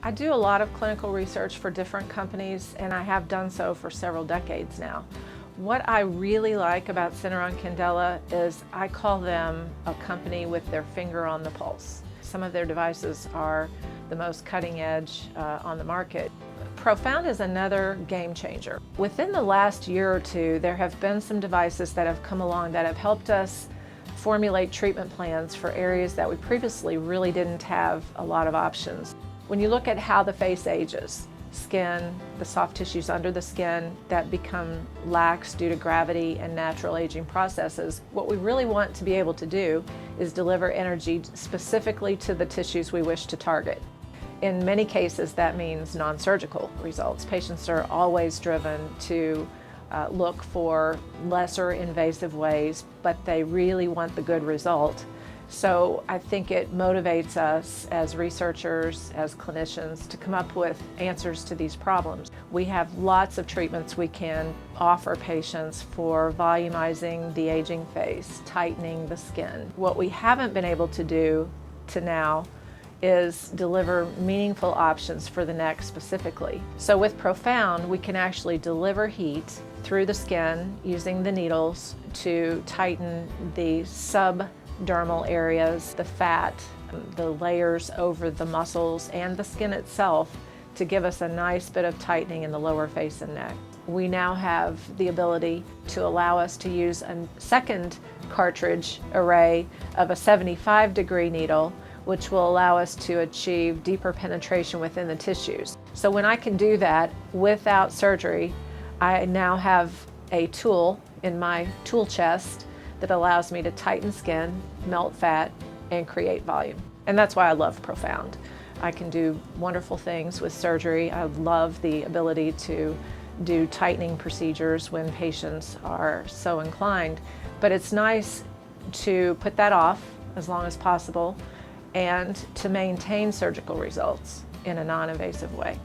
I do a lot of clinical research for different companies, and I have done so for several decades now. What I really like about Syneron Candela is I call them a company with their finger on the pulse. Some of their devices are the most cutting edge on the market. Profound is another game changer. Within the last year or two, there have been some devices that have come along that have helped us formulate treatment plans for areas that we previously really didn't have a lot of options. When you look at how the face ages, skin, the soft tissues under the skin that become lax due to gravity and natural aging processes, what we really want to be able to do is deliver energy specifically to the tissues we wish to target. In many cases, that means non-surgical results. Patients are always driven to look for lesser invasive ways, but they really want the good result. So I think it motivates us as researchers, as clinicians, to come up with answers to these problems. We have lots of treatments we can offer patients for volumizing the aging face, tightening the skin. What we haven't been able to do to now is deliver meaningful options for the neck specifically. So with Profound, we can actually deliver heat through the skin using the needles to tighten the subdermal areas, the fat, the layers over the muscles, and the skin itself to give us a nice bit of tightening in the lower face and neck. We now have the ability to allow us to use a second cartridge array of a 75-degree needle, which will allow us to achieve deeper penetration within the tissues. So when I can do that without surgery, I now have a tool in my tool chest that allows me to tighten skin, melt fat, and create volume. And that's why I love Profound. I can do wonderful things with surgery. I love the ability to do tightening procedures when patients are so inclined. But it's nice to put that off as long as possible and to maintain surgical results in a non-invasive way.